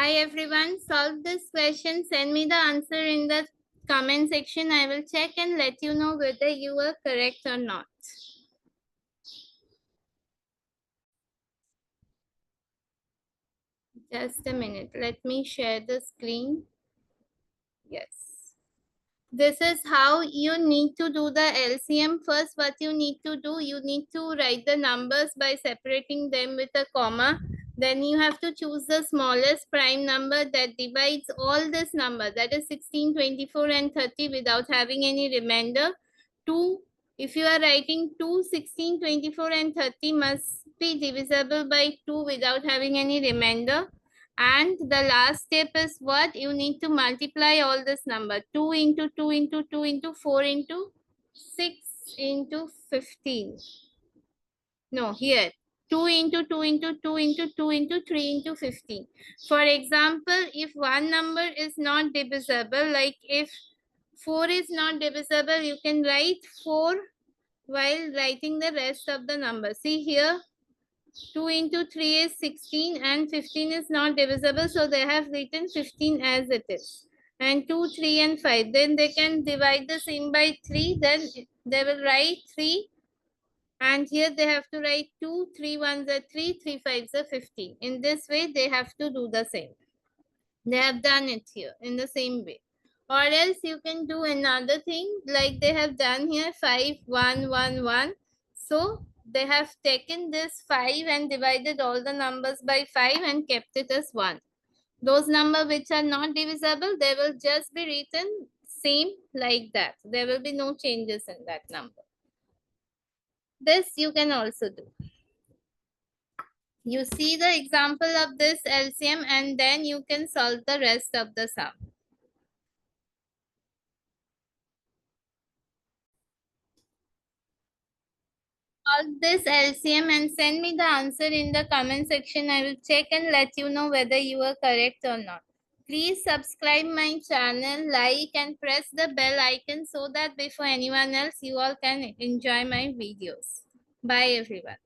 Hi everyone, solve this question. Send me the answer in the comment section. I will check and let you know whether you were correct or not. Just a minute. Let me share the screen. Yes. This is how you need to do the LCM. First, what you need to do, you need to write the numbers by separating them with a comma. Then you have to choose the smallest prime number that divides all this number, that is 16, 24 and 30 without having any remainder. 2, if you are writing 2, 16, 24 and 30 must be divisible by 2 without having any remainder. And the last step is what? You need to multiply all this number. 2 into 2 into 2 into 4 into 6 into 15. No, here. 2 into 2 into 2 into 2 into 3 into 15. For example, if one number is not divisible, like if 4 is not divisible, you can write 4 while writing the rest of the number. See here, 2 into 3 is 16 and 15 is not divisible. So they have written 15 as it is. And 2, 3 and 5. Then they can divide the same by 3. Then they will write 3. And here they have to write 2, 3 ones are 3, 3 fives are 15. In this way, they have to do the same. They have done it here in the same way. Or else you can do another thing like they have done here 5, 1, 1, 1. So they have taken this 5 and divided all the numbers by 5 and kept it as 1. Those numbers which are not divisible, they will just be written same like that. There will be no changes in that number. This you can also do. You see the example of this LCM and then you can solve the rest of the sum. Solve this LCM and send me the answer in the comment section. I will check and let you know whether you are correct or not. Please subscribe my channel, like and press the bell icon so that before anyone else, you all can enjoy my videos. Bye everyone.